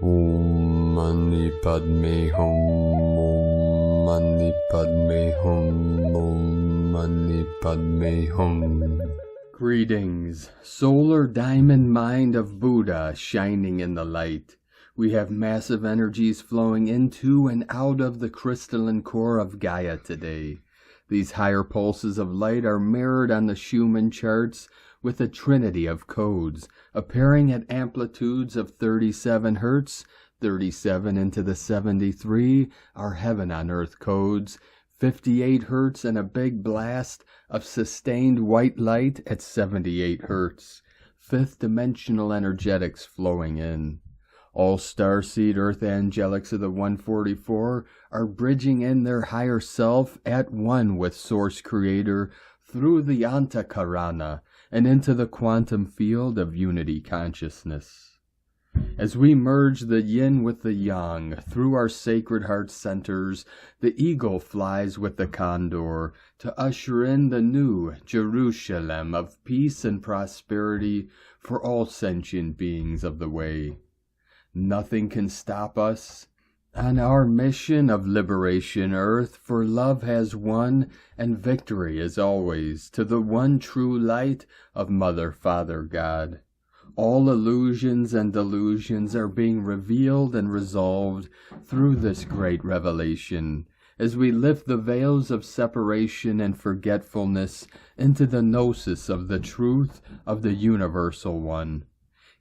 Om Mani Padme Hum, Om Mani Padme Hum, Om Mani Padme Hum. Greetings, solar diamond mind of Buddha shining in the light. We have massive energies flowing into and out of the crystalline core of Gaia today. These higher pulses of light are mirrored on the Schumann charts with a trinity of codes, appearing at amplitudes of 37 Hz, 37 into the 73 are heaven on earth codes, 58 Hz and a big blast of sustained white light at 78 Hz, fifth dimensional energetics flowing in. All starseed earth angelics of the 144 are bridging in their higher self at one with Source Creator through the Antakarana and into the quantum field of unity consciousness. As we merge the yin with the yang through our sacred heart centers, the eagle flies with the condor to usher in the new Jerusalem of peace and prosperity for all sentient beings of the way. Nothing can stop us on our mission of liberation earth, for love has won and victory is always to the one true light of Mother, Father, God. All illusions and delusions are being revealed and resolved through this great revelation, as we lift the veils of separation and forgetfulness into the gnosis of the truth of the Universal One.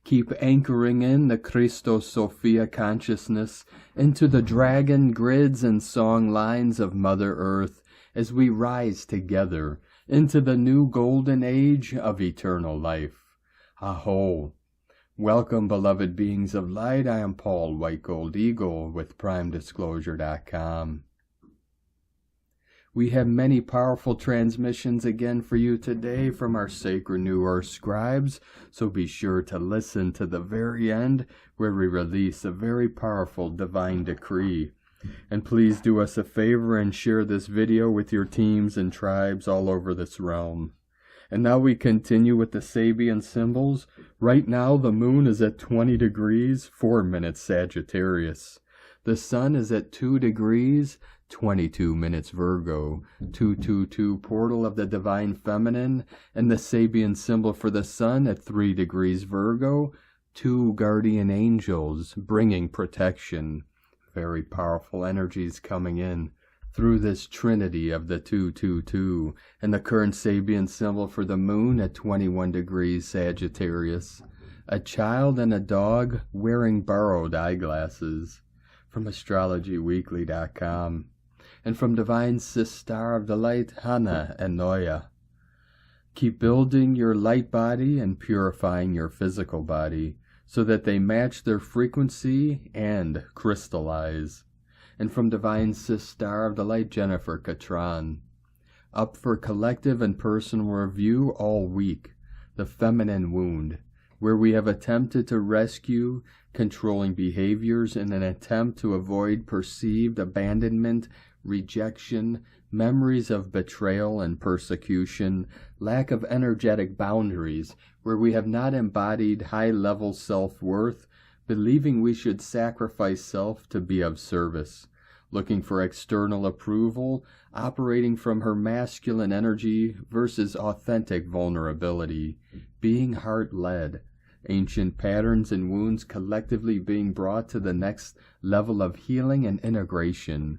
Keep anchoring in the Christos Sophia consciousness into the dragon grids and song lines of Mother Earth as we rise together into the new golden age of eternal life. Aho! Welcome, beloved beings of light. I am Paul, White Gold Eagle, with PrimeDisclosure.com. We have many powerful transmissions again for you today from our sacred New Earth scribes, so be sure to listen to the very end where we release a very powerful divine decree. And please do us a favor and share this video with your teams and tribes all over this realm. And now we continue with the Sabian symbols. Right now the moon is at 20 degrees, 4 minutes Sagittarius. The sun is at 2 degrees, 22 minutes Virgo, 222 portal of the divine feminine, and the Sabian symbol for the sun at 3 degrees Virgo, 2 guardian angels bringing protection. Very powerful energies coming in through this trinity of the 222, and the current Sabian symbol for the moon at 21 degrees Sagittarius. A child and a dog wearing borrowed eyeglasses. From astrologyweekly.com. And from Divine Sister of the Light, Hannah and Noya. Keep building your light body and purifying your physical body so that they match their frequency and crystallize. And from Divine Sister of the Light, Jennifer Catron. Up for collective and personal review all week, the feminine wound, where we have attempted to rescue controlling behaviors in an attempt to avoid perceived abandonment, rejection, memories of betrayal and persecution, lack of energetic boundaries, where we have not embodied high-level self-worth, believing we should sacrifice self to be of service, looking for external approval, operating from her masculine energy versus authentic vulnerability, being heart-led, ancient patterns and wounds collectively being brought to the next level of healing and integration,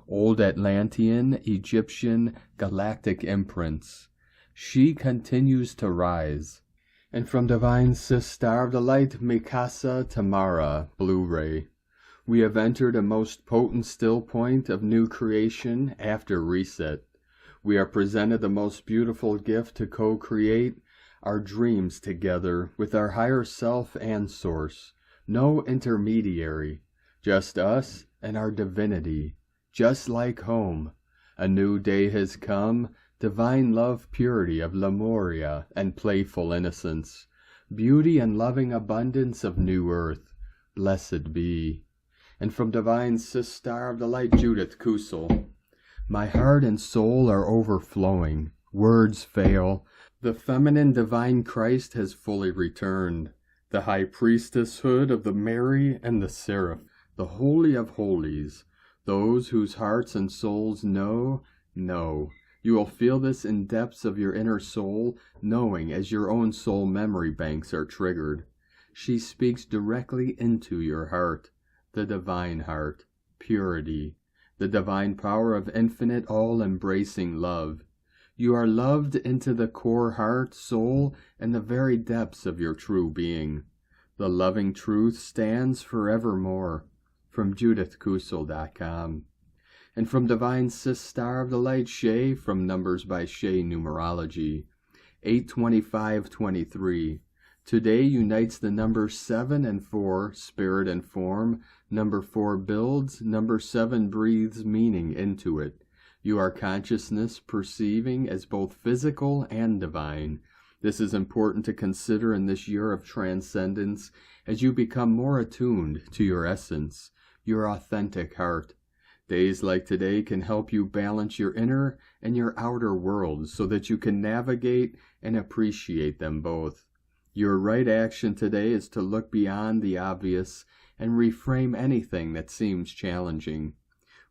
old Atlantean, Egyptian, galactic imprints. She continues to rise. And from Divine Sister of the Light, Mikasa Tamara, Blu-ray, we have entered a most potent still point of new creation after reset. We are presented the most beautiful gift to co-create our dreams together with our higher self and source. No intermediary, just us and our divinity, just like home. A new day has come, divine love, purity of Lemuria and playful innocence, beauty and loving abundance of new earth. Blessed be. And from Divine Sister of the Light, Judith Kusel, my heart and soul are overflowing. Words fail. The feminine divine Christ has fully returned. the high priestesshood of the Mary and the Seraph, the Holy of Holies, those whose hearts and souls know. You will feel this in depths of your inner soul, knowing as your own soul memory banks are triggered. She speaks directly into your heart, the divine heart, purity, the divine power of infinite, all-embracing love. You are loved into the core heart, soul, and the very depths of your true being. The loving truth stands forevermore. From JudithKusel.com. And from Divine Sis Star of the Light Shay, from Numbers by Shay Numerology, 82523. Today unites the numbers 7 and 4, spirit and form. Number 4 builds, number 7 breathes meaning into it. You are consciousness perceiving as both physical and divine. This is important to consider in this year of transcendence as you become more attuned to your essence, your authentic heart. Days like today can help you balance your inner and your outer worlds so that you can navigate and appreciate them both. Your right action today is to look beyond the obvious and reframe anything that seems challenging.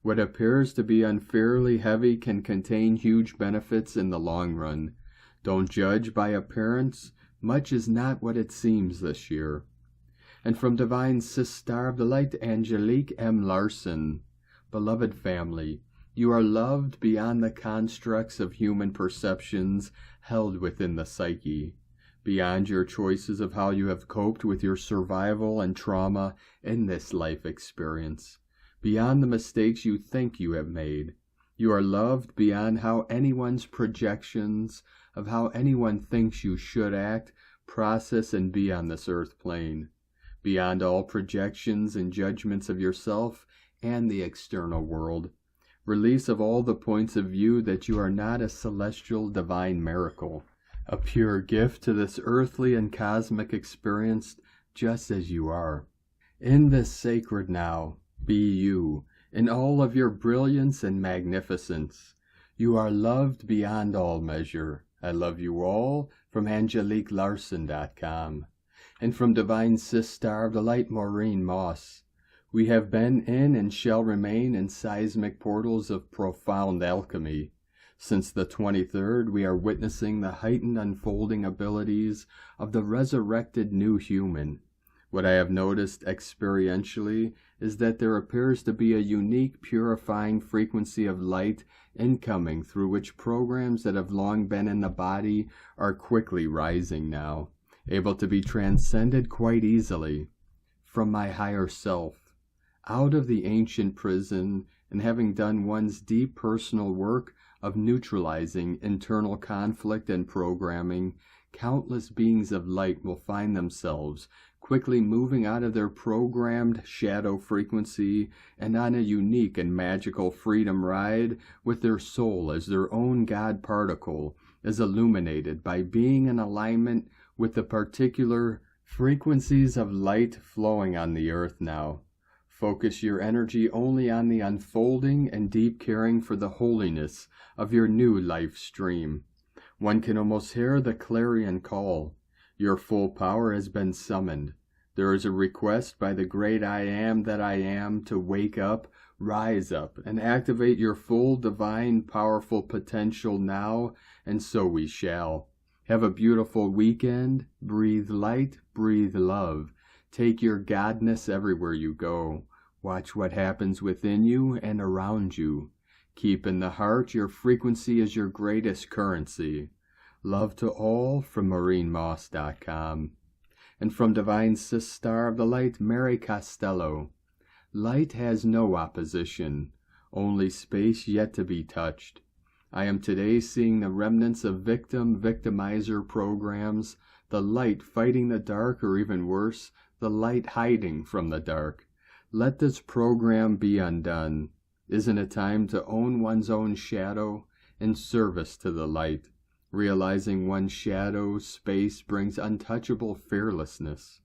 What appears to be unfairly heavy can contain huge benefits in the long run. Don't judge by appearance. Much is not what it seems this year. And from Divine Sis Star of the Light, Angelique M. Larson. Beloved family, you are loved beyond the constructs of human perceptions held within the psyche, beyond your choices of how you have coped with your survival and trauma in this life experience, beyond the mistakes you think you have made. You are loved beyond how anyone's projections of how anyone thinks you should act, process, and be on this earth plane, beyond all projections and judgments of yourself and the external world. Release of all the points of view that you are not a celestial divine miracle, a pure gift to this earthly and cosmic experience just as you are. In this sacred now, be you, in all of your brilliance and magnificence. You are loved beyond all measure. I love you all, from AngeliqueLarson.com. And from Divine Sis Star of the Light, Maureen Moss. We have been in and shall remain in seismic portals of profound alchemy. Since the 23rd, we are witnessing the heightened unfolding abilities of the resurrected new human. What I have noticed experientially is that there appears to be a unique purifying frequency of light incoming through which programs that have long been in the body are quickly rising now, able to be transcended quite easily. From my higher self, out of the ancient prison, and having done one's deep personal work of neutralizing internal conflict and programming, countless beings of light will find themselves quickly moving out of their programmed shadow frequency and on a unique and magical freedom ride with their soul as their own God particle, as illuminated by being in alignment with the particular frequencies of light flowing on the earth now. Focus your energy only on the unfolding and deep caring for the holiness of your new life stream. One can almost hear the clarion call. Your full power has been summoned. There is a request by the great I Am that I Am to wake up, rise up, and activate your full divine powerful potential now, and so we shall. Have a beautiful weekend. Breathe light, breathe love. Take your godness everywhere you go. Watch what happens within you and around you. Keep in the heart your frequency is your greatest currency. Love to all, from MaureenMoss.com. And from Divine Sis Star of the Light, Mary Costello. Light has no opposition, only space yet to be touched. I am today seeing the remnants of victim-victimizer programs, the light fighting the dark, or even worse, the light hiding from the dark. Let this program be undone. Isn't it time to own one's own shadow in service to the light? Realizing one's shadow space brings untouchable fearlessness.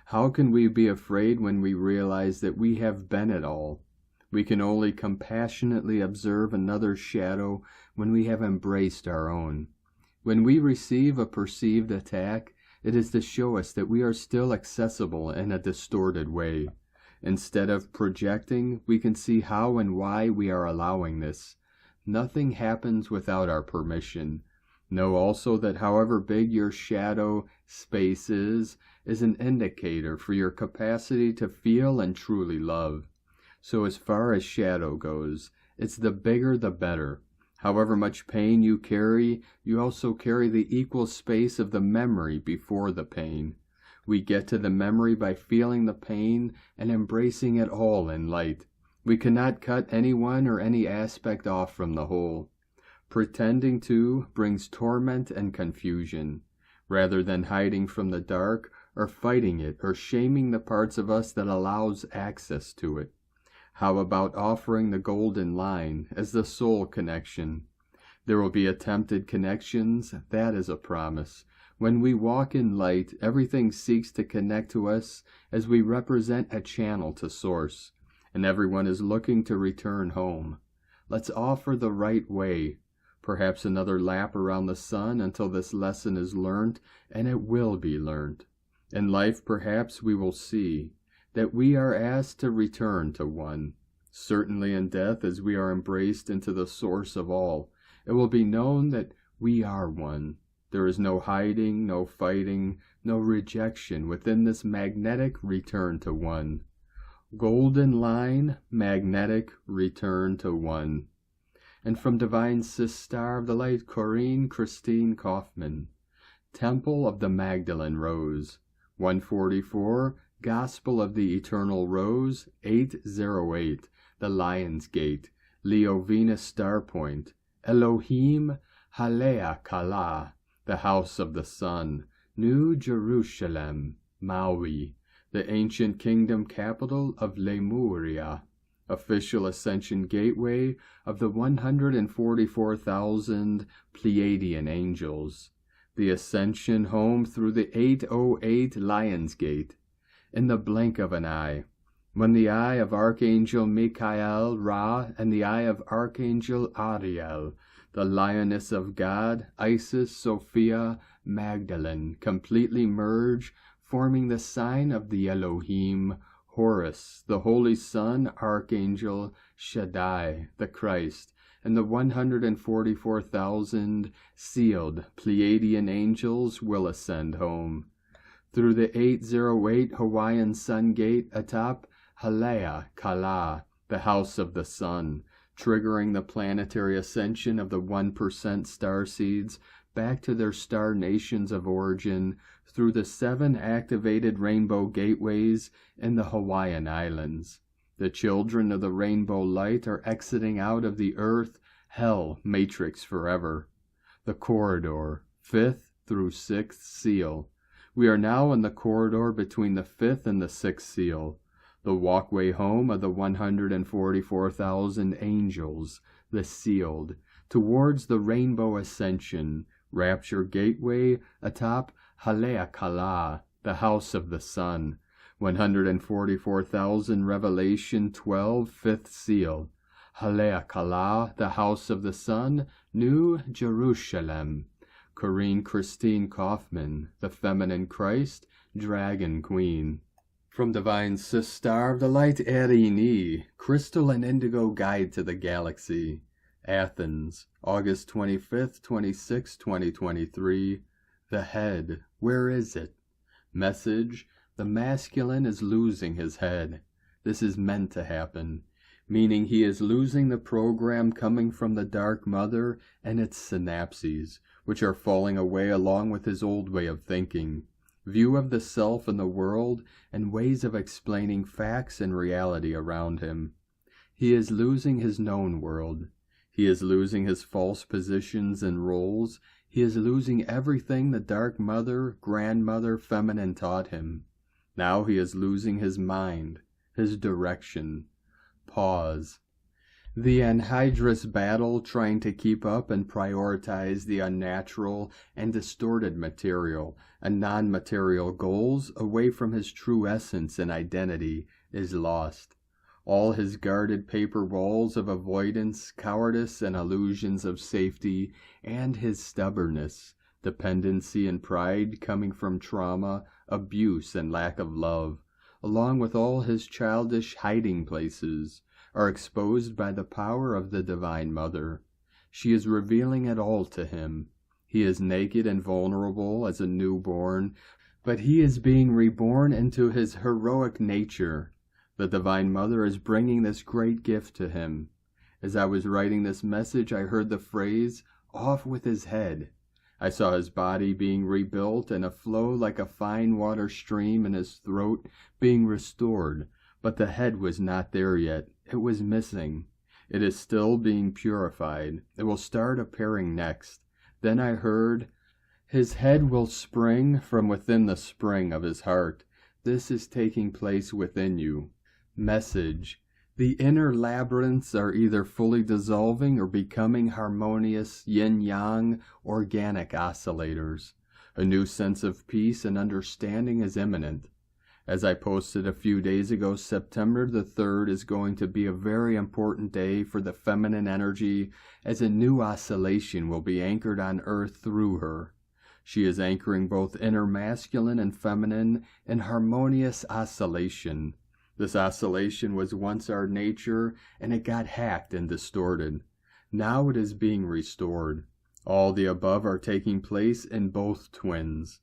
How can we be afraid when we realize that we have been it all? We can only compassionately observe another's shadow when we have embraced our own. When we receive a perceived attack, It is to show us that we are still accessible in a distorted way. Instead of projecting, we can see how and why we are allowing this. Nothing happens without our permission. Know also that however big your shadow space is an indicator for your capacity to feel and truly love. So as far as shadow goes, it's the bigger the better. However much pain you carry, you also carry the equal space of the memory before the pain. We get to the memory by feeling the pain and embracing it all in light. We cannot cut anyone or any aspect off from the whole. Pretending to brings torment and confusion. Rather than hiding from the dark or fighting it or shaming the parts of us that allows access to it. How about offering the golden line as the soul connection? There will be attempted connections, that is a promise. When we walk in light, everything seeks to connect to us as we represent a channel to source, and everyone is looking to return home. Let's offer the right way. Perhaps another lap around the sun until this lesson is learned, and it will be learned. In life, perhaps we will see that we are asked to return to one. Certainly in death, as we are embraced into the source of all, it will be known that we are one. There is no hiding, no fighting, no rejection within this magnetic return to one. Golden line, magnetic return to one. And from Divine Sister of the Light, Corinne Christine Kaufman, Temple of the Magdalene Rose, 144, Gospel of the Eternal Rose, 808, the Lion's Gate, Leo Venus Star Point, Elohim, HALEAKALA, the House of the Sun, New Jerusalem, Maui, the ancient kingdom capital of Lemuria, official ascension gateway of the 144,000 Pleiadian angels, the ascension home through the 808 Lion's Gate, in the blink of an eye, when the eye of Archangel Michael Ra and the eye of Archangel Ariel, the lioness of God, Isis, Sophia, Magdalene, completely merge, forming the sign of the Elohim, Horus, the Holy Son, Archangel Shaddai, the Christ, and the 144,000 sealed Pleiadian angels will ascend home. Through the 808 Hawaiian Sun Gate atop HALEAKALA, the House of the Sun, triggering the planetary ascension of the 1% starseeds back to their star nations of origin through the 7 activated rainbow gateways in the Hawaiian Islands. The children of the rainbow light are exiting out of the earth-hell matrix forever. The corridor, 5th through 6th seal. We are now in the corridor between the 5th and the 6th seal, the walkway home of the 144,000 angels, the sealed, towards the rainbow ascension, rapture gateway atop HALEAKALA, the House of the Sun, 144,000 Revelation 12, 5th seal, HALEAKALA, the House of the Sun, New Jerusalem. Corinne Christine Kaufman, the Feminine Christ, Dragon Queen. From Divine Sister of the Light, Erini, Crystal and Indigo Guide to the Galaxy, Athens, August 25th, 26th, 2023. The head, where is it? Message, the masculine is losing his head. This is meant to happen, meaning he is losing the program coming from the Dark Mother and its synapses, which are falling away along with his old way of thinking, view of the self and the world, and ways of explaining facts and reality around him. He is losing his known world. He is losing his false positions and roles. He is losing everything the Dark Mother, Grandmother, Feminine taught him. Now he is losing his mind, his direction. Pause. The anhydrous battle trying to keep up and prioritize the unnatural and distorted material and non-material goals away from his true essence and identity is lost. All his guarded paper walls of avoidance, cowardice, and illusions of safety, and his stubbornness, Dependency and pride coming from trauma, abuse, and lack of love, along with all his childish hiding places, are exposed by the power of the Divine Mother. She is revealing it all to him. He is naked and vulnerable as a newborn, but he is being reborn into his heroic nature. The Divine Mother is bringing this great gift to him. As I was writing this message, I heard the phrase, "off with his head." I saw his body being rebuilt and a flow like a fine water stream in his throat being restored, but the head was not there yet. It was missing. It is still being purified. It will start appearing next. Then I heard, "His head will spring from within the spring of his heart." This is taking place within you. Message: the inner labyrinths are either fully dissolving or becoming harmonious yin-yang organic oscillators. A new sense of peace and understanding is imminent. As I posted a few days ago, September the 3rd is going to be a very important day for the feminine energy, as a new oscillation will be anchored on Earth through her. She is anchoring both inner masculine and feminine in harmonious oscillation. This oscillation was once our nature, and it got hacked and distorted. Now it is being restored. All the above are taking place in both twins.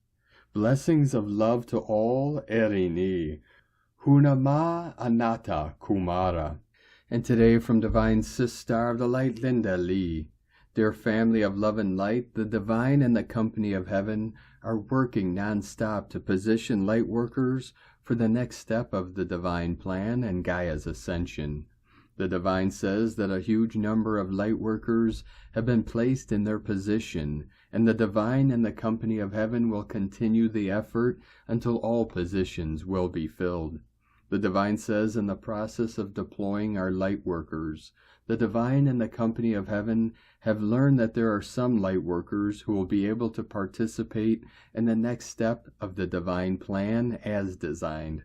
Blessings of love to all, Erini. Hunama Anata Kumara. And today from Divine Sister of the Light, Linda Lee. Dear family of love and light, the Divine and the Company of Heaven are working non-stop to position light workers for the next step of the Divine Plan and Gaia's ascension. The Divine says that a huge number of light workers have been placed in their position, and the Divine and the Company of Heaven will continue the effort until all positions will be filled. The Divine says in the process of deploying our light workers, the Divine and the Company of Heaven have learned that there are some light workers who will be able to participate in the next step of the Divine Plan as designed.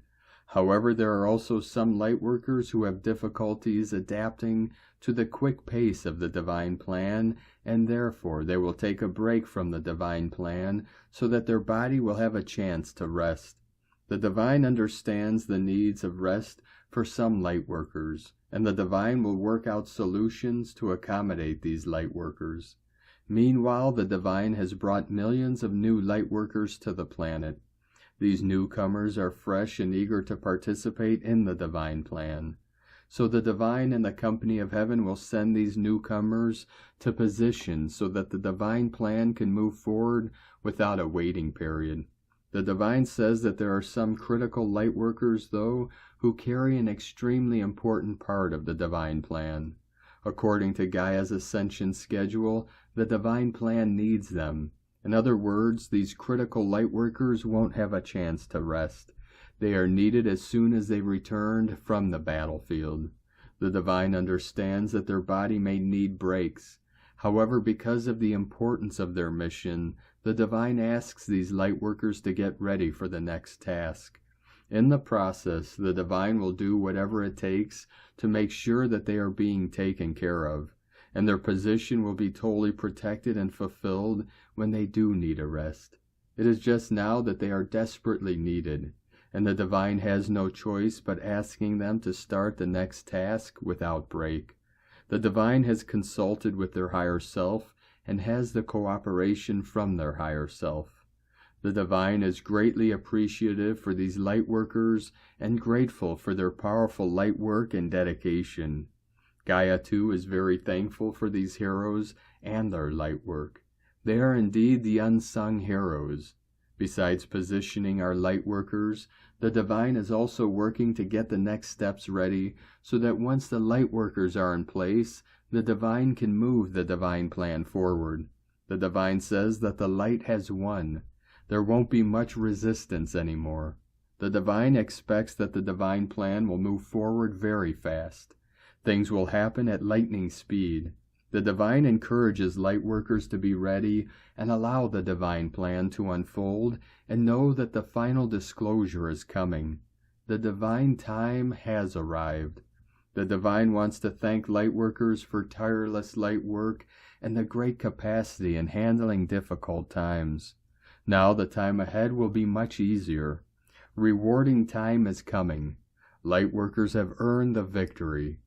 However, there are also some light workers who have difficulties adapting to the quick pace of the Divine Plan, and therefore they will take a break from the Divine Plan so that their body will have a chance to rest. The Divine understands the needs of rest for some light workers, and the Divine will work out solutions to accommodate these light workers. Meanwhile, the Divine has brought millions of new light workers to the planet. These newcomers are fresh and eager to participate in the Divine Plan. So the Divine and the Company of Heaven will send these newcomers to position so that the Divine Plan can move forward without a waiting period. The Divine says that there are some critical light workers, though, who carry an extremely important part of the Divine Plan. According to Gaia's ascension schedule, the Divine Plan needs them. In other words, these critical light workers won't have a chance to rest. They are needed as soon as they returned from the battlefield. The Divine understands that their body may need breaks. However, because of the importance of their mission, the Divine asks these light workers to get ready for the next task. In the process, the Divine will do whatever it takes to make sure that they are being taken care of, and their position will be totally protected and fulfilled when they do need a rest. It is just now that they are desperately needed, and the Divine has no choice but asking them to start the next task without break. The Divine has consulted with their higher self and has the cooperation from their higher self. The Divine is greatly appreciative for these light workers and grateful for their powerful light work and dedication. Gaia, too, is very thankful for these heroes and their light work. They are indeed the unsung heroes. Besides positioning our light workers, the Divine is also working to get the next steps ready so that once the light workers are in place, the Divine can move the Divine Plan forward. The Divine says that the light has won. There won't be much resistance anymore. The Divine expects that the Divine Plan will move forward very fast. Things will happen at lightning speed. The Divine encourages light workers to be ready and allow the Divine Plan to unfold and know that the final disclosure is coming. The Divine time has arrived. The Divine wants to thank light workers for tireless light work and the great capacity in handling difficult times. Now the time ahead will be much easier. Rewarding time is coming. Lightworkers have earned the victory.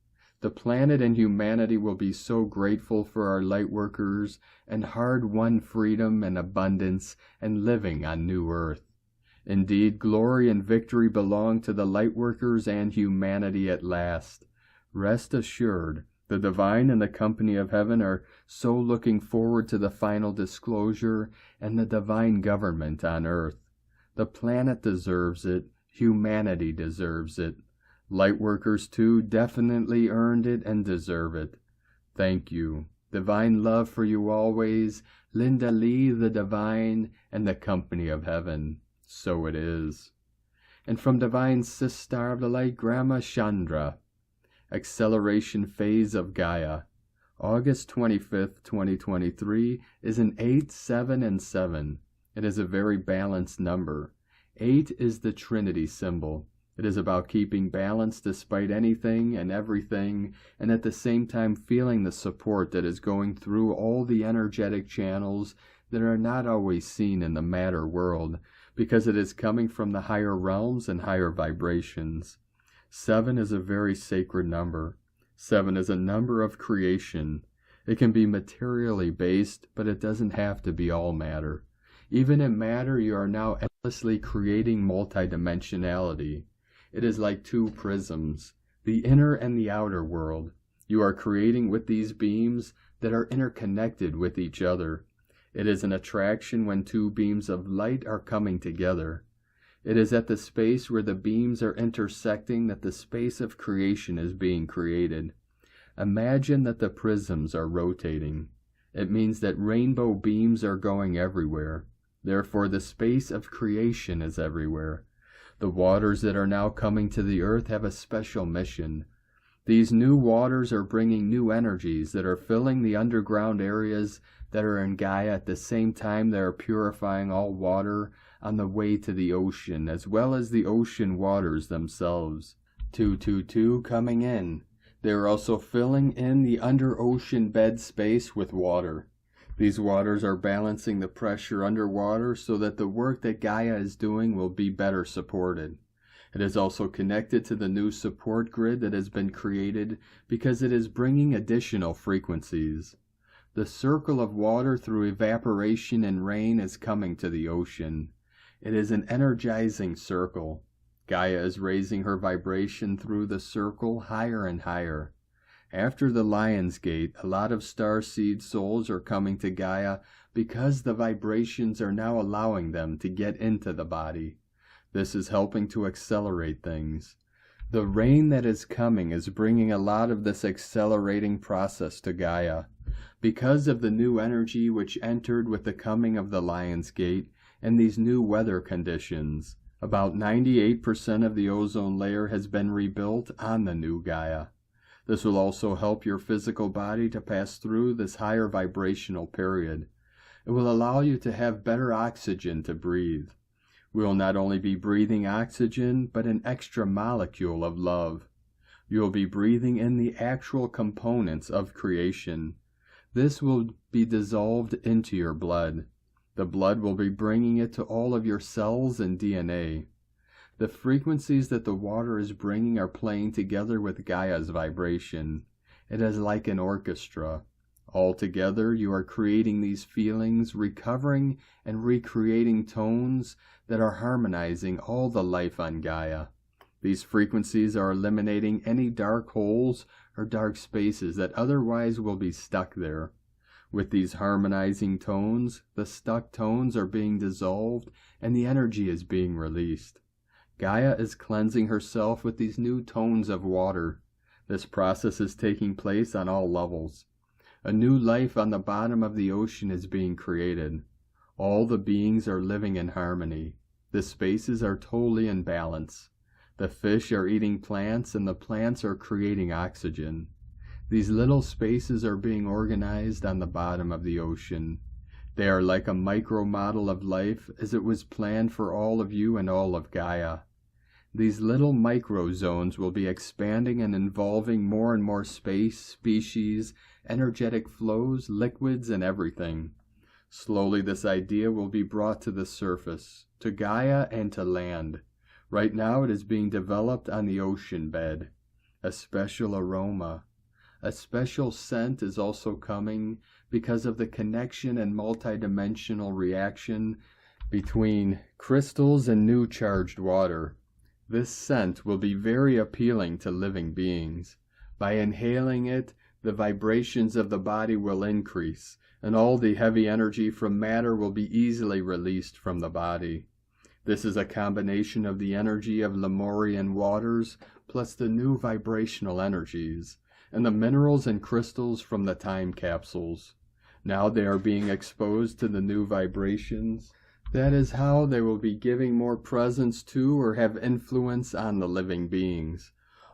The planet and humanity will be so grateful for our lightworkers and hard-won freedom and abundance and living on new earth. Indeed, glory and victory belong to the lightworkers and humanity at last. Rest assured, the divine and the company of heaven are so looking forward to the final disclosure and the divine government on earth. The planet deserves it. Humanity deserves it. Lightworkers, too, definitely earned it and deserve it. Thank you. Divine love for you always. Linda Lee, the divine, and the company of heaven. So it is. And from divine sister of the light, Grandma Chandra. Acceleration phase of Gaia. August 25th, 2023 is an 8, 7, and 7. It is a very balanced number. 8 is the Trinity symbol. It is about keeping balance despite anything and everything, and at the same time feeling the support that is going through all the energetic channels that are not always seen in the matter world, because it is coming from the higher realms and higher vibrations. 7 is a very sacred number. 7 is a number of creation. It can be materially based, but it doesn't have to be all matter. Even in matter, you are now endlessly creating multidimensionality. It is like two prisms, the inner and the outer world. You are creating with these beams that are interconnected with each other. It is an attraction when two beams of light are coming together. It is at the space where the beams are intersecting that the space of creation is being created. Imagine that the prisms are rotating. It means that rainbow beams are going everywhere. Therefore, the space of creation is everywhere. The waters that are now coming to the earth have a special mission. These new waters are bringing new energies that are filling the underground areas that are in Gaia at the same time they are purifying all water on the way to the ocean, as well as the ocean waters themselves. 222 coming in. They are also filling in the under-ocean bed space with water. These waters are balancing the pressure underwater so that the work that Gaia is doing will be better supported. It is also connected to the new support grid that has been created because it is bringing additional frequencies. The circle of water through evaporation and rain is coming to the ocean. It is an energizing circle. Gaia is raising her vibration through the circle higher and higher. After the Lion's Gate, a lot of starseed souls are coming to Gaia because the vibrations are now allowing them to get into the body. This is helping to accelerate things. The rain that is coming is bringing a lot of this accelerating process to Gaia. Because of the new energy which entered with the coming of the Lion's Gate and these new weather conditions, about 98% of the ozone layer has been rebuilt on the new Gaia. This will also help your physical body to pass through this higher vibrational period. It will allow you to have better oxygen to breathe. We will not only be breathing oxygen, but an extra molecule of love. You will be breathing in the actual components of creation. This will be dissolved into your blood. The blood will be bringing it to all of your cells and DNA. The frequencies that the water is bringing are playing together with Gaia's vibration. It is like an orchestra. All together, you are creating these feelings, recovering and recreating tones that are harmonizing all the life on Gaia. These frequencies are eliminating any dark holes or dark spaces that otherwise will be stuck there. With these harmonizing tones, the stuck tones are being dissolved and the energy is being released. Gaia is cleansing herself with these new tones of water. This process is taking place on all levels. A new life on the bottom of the ocean is being created. All the beings are living in harmony. The spaces are totally in balance. The fish are eating plants and the plants are creating oxygen. These little spaces are being organized on the bottom of the ocean. They are like a micro model of life as it was planned for all of you and all of Gaia. These little microzones will be expanding and involving more and more space, species, energetic flows, liquids, and everything. Slowly this idea will be brought to the surface, to Gaia and to land. Right now it is being developed on the ocean bed. A special aroma, a special scent is also coming because of the connection and multidimensional reaction between crystals and new charged water. This scent will be very appealing to living beings. By inhaling it, the vibrations of the body will increase, and all the heavy energy from matter will be easily released from the body. This is a combination of the energy of Lemurian waters plus the new vibrational energies, and the minerals and crystals from the time capsules. Now they are being exposed to the new vibrations. That is how they will be giving more presence to or have influence on the living beings.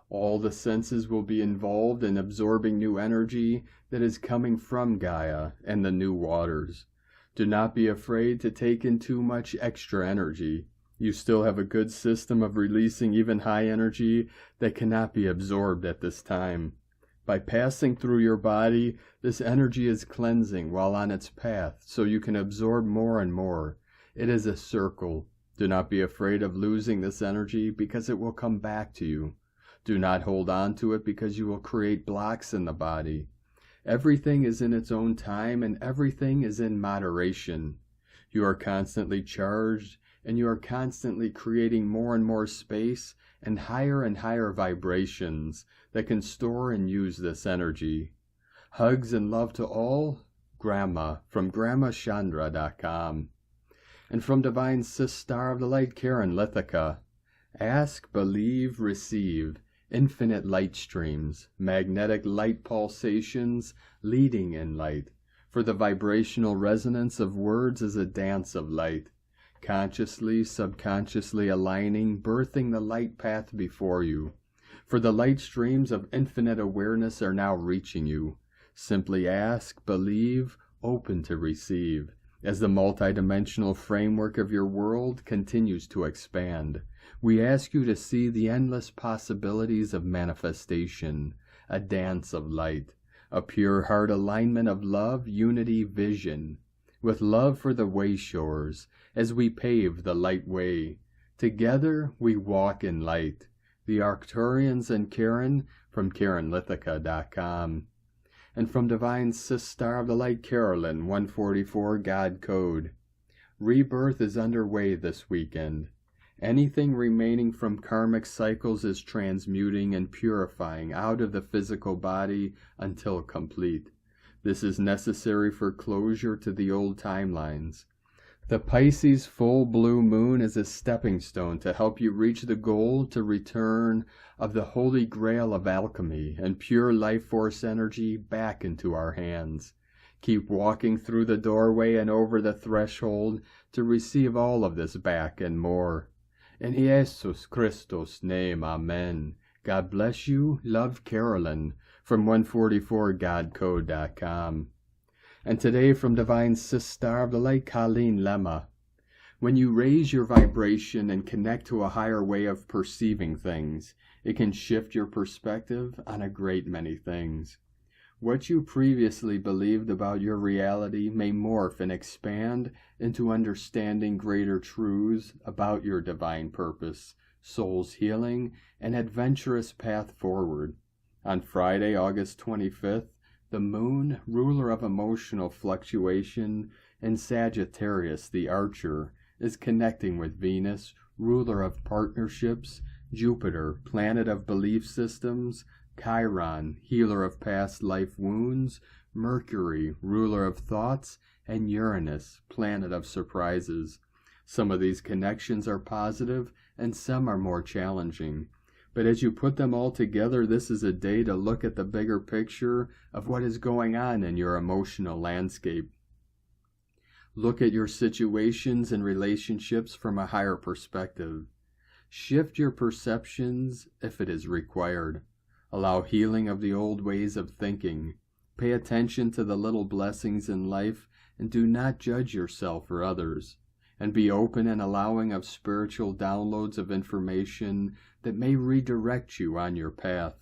All the senses will be involved in absorbing new energy that is coming from Gaia and the new waters. Do not be afraid to take in too much extra energy. You still have a good system of releasing even high energy that cannot be absorbed at this time. By passing through your body, this energy is cleansing while on its path, so you can absorb more and more. It is a circle. Do not be afraid of losing this energy because it will come back to you. Do not hold on to it because you will create blocks in the body. Everything is in its own time and everything is in moderation. You are constantly charged and you are constantly creating more and more space and higher vibrations that can store and use this energy. Hugs and love to all. Grandma from GrandmaChandra.com. And from Divine Sis Star of the Light, Karen Lithica. Ask, believe, receive. Infinite light streams, magnetic light pulsations, leading in light. For the vibrational resonance of words is a dance of light. Consciously, subconsciously aligning, birthing the light path before you. For the light streams of infinite awareness are now reaching you. Simply ask, believe, open to receive. As the multidimensional framework of your world continues to expand, we ask you to see the endless possibilities of manifestation, a dance of light, a pure heart alignment of love, unity, vision, with love for the way shores, as we pave the light way. Together we walk in light. The Arcturians and Karen from KarenLithica.com. And from Divine Sis Star of the Light, Carolyn, 144 God Code. Rebirth is underway this weekend. Anything remaining from karmic cycles is transmuting and purifying out of the physical body until complete. This is necessary for closure to the old timelines. The Pisces full blue moon is a stepping stone to help you reach the goal to return of the holy grail of alchemy and pure life force energy back into our hands. Keep walking through the doorway and over the threshold to receive all of this back and more. In Jesus Christus' name, Amen. God bless you. Love, Carolyn from 144godcode.com. And today from Divine Sis Star of the Light, Colleen Lemma. When you raise your vibration and connect to a higher way of perceiving things, it can shift your perspective on a great many things. What you previously believed about your reality may morph and expand into understanding greater truths about your divine purpose, soul's healing, and adventurous path forward. On Friday, August 25th, the moon, ruler of emotional fluctuation, in Sagittarius, the Archer, is connecting with Venus, ruler of partnerships, Jupiter, planet of belief systems, Chiron, healer of past life wounds, Mercury, ruler of thoughts, and Uranus, planet of surprises. Some of these connections are positive and some are more challenging. But as you put them all together, this is a day to look at the bigger picture of what is going on in your emotional landscape. Look at your situations and relationships from a higher perspective. Shift your perceptions if it is required. Allow healing of the old ways of thinking. Pay attention to the little blessings in life and do not judge yourself or others. and be open and allowing of spiritual downloads of information that may redirect you on your path.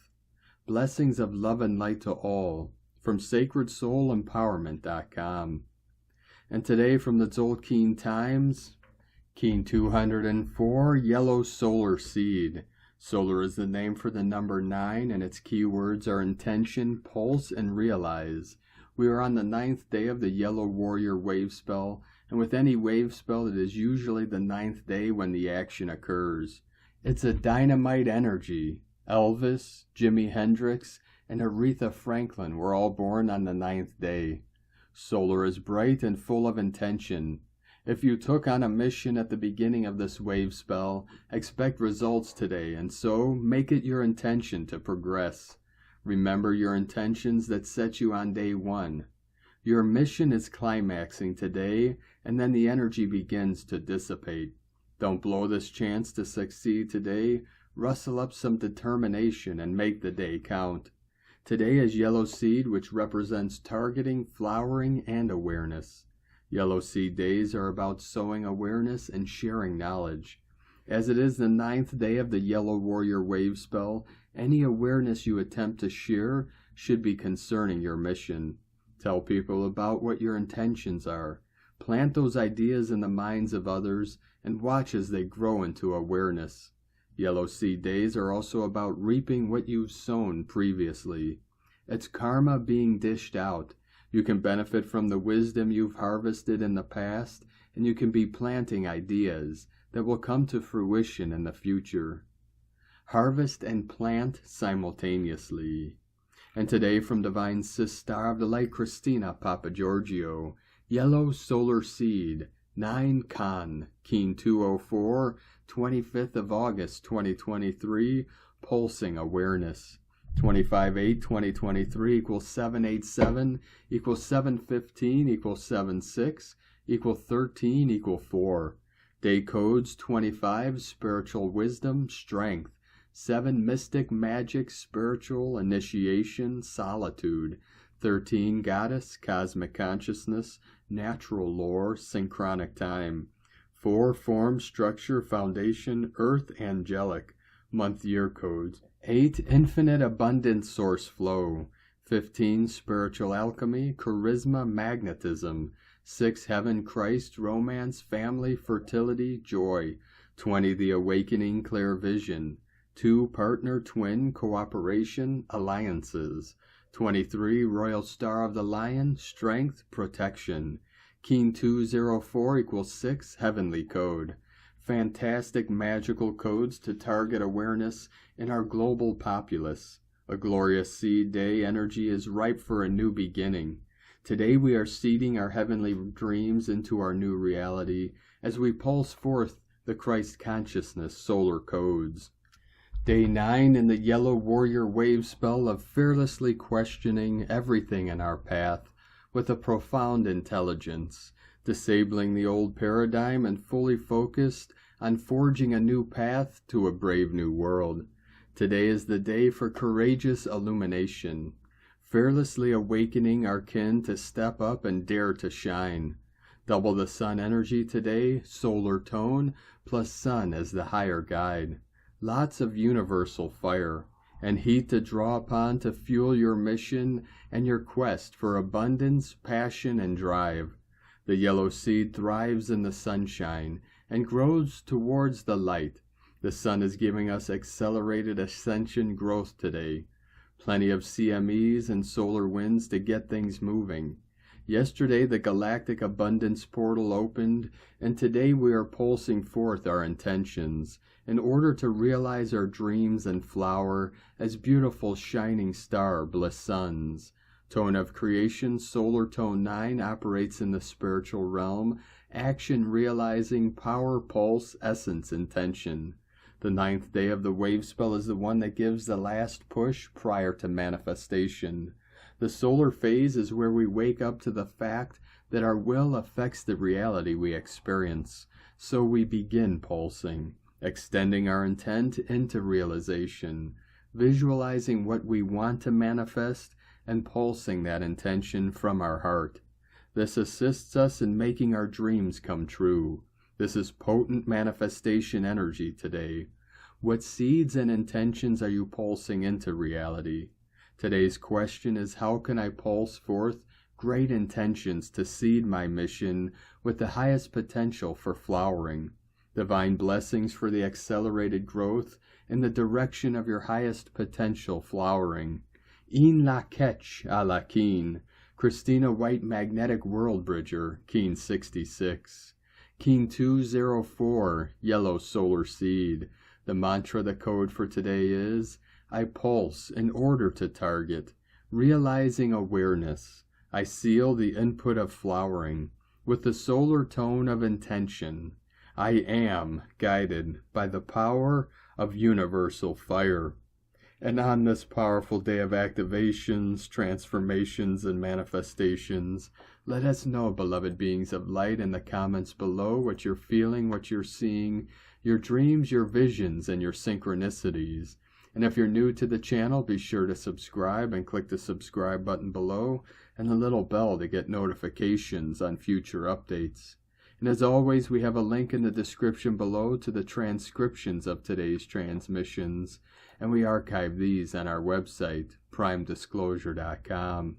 Blessings of love and light to all from sacredsoulempowerment.com. And today from the Tzolk'in Times, Keen 204, Yellow Solar Seed. Solar is the name for the number 9, and its keywords are intention, pulse, and realize. We are on the 9th day of the Yellow Warrior wave spell, and with any wave spell it is usually the 9th day when the action occurs. It's a dynamite energy. Elvis, Jimi Hendrix, and Aretha Franklin were all born on the 9th day. Solar is bright and full of intention. If you took on a mission at the beginning of this wave spell, expect results today, and so make it your intention to progress. Remember your intentions that set you on day 1. Your mission is climaxing today, and then the energy begins to dissipate. Don't blow this chance to succeed today. Rustle up some determination and make the day count. Today is Yellow Seed, which represents targeting, flowering, and awareness. Yellow Seed days are about sowing awareness and sharing knowledge. As it is the 9th day of the Yellow Warrior wave spell, any awareness you attempt to share should be concerning your mission. Tell people about what your intentions are. Plant those ideas in the minds of others and watch as they grow into awareness. Yellow Seed days are also about reaping what you've sown previously. It's karma being dished out. You can benefit from the wisdom you've harvested in the past, and you can be planting ideas that will come to fruition in the future. Harvest and plant simultaneously. And today from Divine Sister of the Light Christina Papagiorgio, Yellow Solar Seed, 9 Khan, Keen 204, 25th of August 2023, Pulsing Awareness. 25/8/2023 equals 787 equals 715 equals 76 equals 13 equals 4. Day codes 25 Spiritual Wisdom, Strength. 7 Mystic Magic, Spiritual Initiation, Solitude. 13 Goddess, Cosmic Consciousness, Natural Lore, Synchronic Time. 4 Form, Structure, Foundation, Earth, Angelic. Month-year codes. 8 Infinite Abundant Source Flow. 15 Spiritual Alchemy, Charisma, Magnetism. 6 Heaven, Christ, Romance, Family, Fertility, Joy. 20 The Awakening, Clear Vision. 2 Partner, Twin, Cooperation, Alliances. 23 Royal Star of the Lion, Strength, Protection. Keen 204 equals 6 Heavenly Code. Fantastic magical codes to target awareness in our global populace. A glorious seed day energy is ripe for a new beginning. Today we are seeding our heavenly dreams into our new reality as we pulse forth the Christ consciousness solar codes. Day 9 in the Yellow Warrior wave spell of fearlessly questioning everything in our path with a profound intelligence, disabling the old paradigm and fully focused on forging a new path to a brave new world. Today is the day for courageous illumination, fearlessly awakening our kin to step up and dare to shine. Double the sun energy today, solar tone, plus sun as the higher guide. Lots of universal fire and heat to draw upon to fuel your mission and your quest for abundance, passion, and drive. The yellow seed thrives in the sunshine and grows towards the light. The sun is giving us accelerated ascension growth today. Plenty of CMEs and solar winds to get things moving. Yesterday the galactic abundance portal opened, and today we are pulsing forth our intentions in order to realize our dreams and flower as beautiful shining star bliss suns. Tone of creation, solar tone 9, operates in the spiritual realm, action realizing power, pulse, essence, intention. The 9th day of the wave spell is the one that gives the last push prior to manifestation. The solar phase is where we wake up to the fact that our will affects the reality we experience. So we begin pulsing, extending our intent into realization, visualizing what we want to manifest, and pulsing that intention from our heart. This assists us in making our dreams come true. This is potent manifestation energy today. What seeds and intentions are you pulsing into reality? Today's question is, how can I pulse forth great intentions to seed my mission with the highest potential for flowering? Divine blessings for the accelerated growth in the direction of your highest potential flowering. In la ketch a la keen. Christina White Magnetic World Bridger, Keen 66. Keen 204, Yellow Solar Seed. The mantra, the code for today is, I pulse in order to target, realizing awareness. I seal the input of flowering with the solar tone of intention. I am guided by the power of universal fire. And on this powerful day of activations, transformations, and manifestations, let us know, beloved beings of light, in the comments below what you're feeling, what you're seeing, your dreams, your visions, and your synchronicities. And if you're new to the channel, be sure to subscribe and click the subscribe button below and the little bell to get notifications on future updates. And as always, we have a link in the description below to the transcriptions of today's transmissions, and we archive these on our website, primedisclosure.com.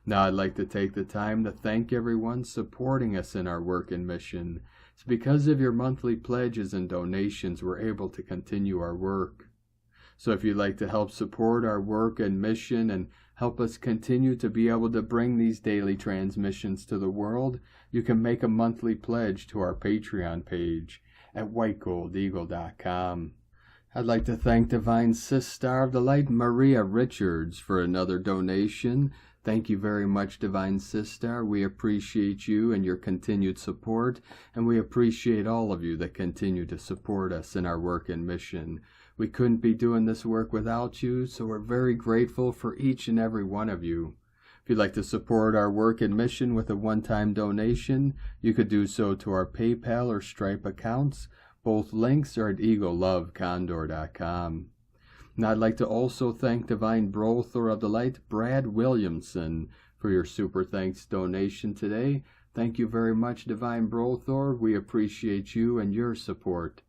Now I'd like to take the time to thank everyone supporting us in our work and mission. It's because of your monthly pledges and donations we're able to continue our work. So if you'd like to help support our work and mission and help us continue to be able to bring these daily transmissions to the world, you can make a monthly pledge to our Patreon page at whitegoldeagle.com. I'd like to thank Divine Sis Star of the Light Maria Richards for another donation. Thank you very much, Divine Sis Star. We appreciate you and your continued support, and we appreciate all of you that continue to support us in our work and mission. We couldn't be doing this work without you, so we're very grateful for each and every one of you. If you'd like to support our work and mission with a one-time donation, you could do so to our PayPal or Stripe accounts. Both links are at eaglelovecondor.com. And I'd like to also thank Divine Brother of the Light, Brad Williamson, for your super thanks donation today. Thank you very much, Divine Brother. We appreciate you and your support.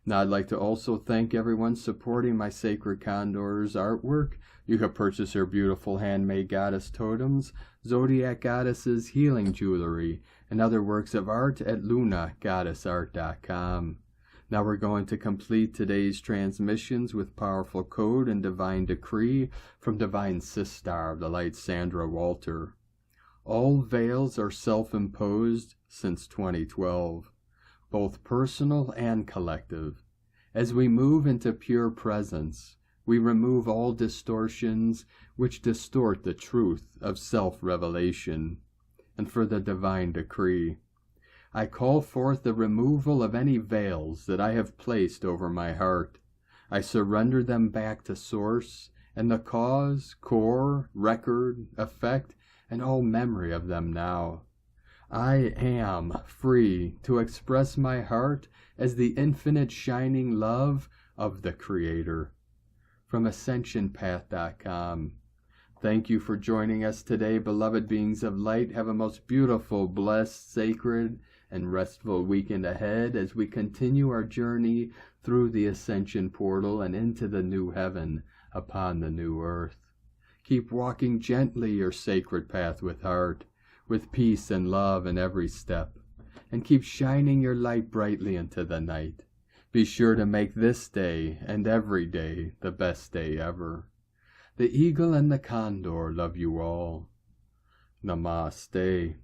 Now I'd like to also thank everyone supporting my Sacred Condor's artwork. You can purchase her beautiful handmade goddess totems, zodiac goddesses, healing jewelry, and other works of art at lunagoddessart.com. Now we're going to complete today's transmissions with powerful code and divine decree from Divine Sis Star of the Light, Sandra Walter. All veils are self-imposed since 2012, both personal and collective. As we move into pure presence, we remove all distortions which distort the truth of self-revelation. And for the divine decree, I call forth the removal of any veils that I have placed over my heart. I surrender them back to Source, and the cause, core, record, effect, and all memory of them now. I am free to express my heart as the infinite shining love of the Creator. From AscensionPath.com. Thank you for joining us today, beloved beings of light. Have a most beautiful, blessed, sacred, and restful weekend ahead as we continue our journey through the ascension portal and into the new heaven upon the new earth. Keep walking gently your sacred path with heart, with peace and love in every step, and keep shining your light brightly into the night. Be sure to make this day and every day the best day ever. The eagle and the condor love you all. Namaste.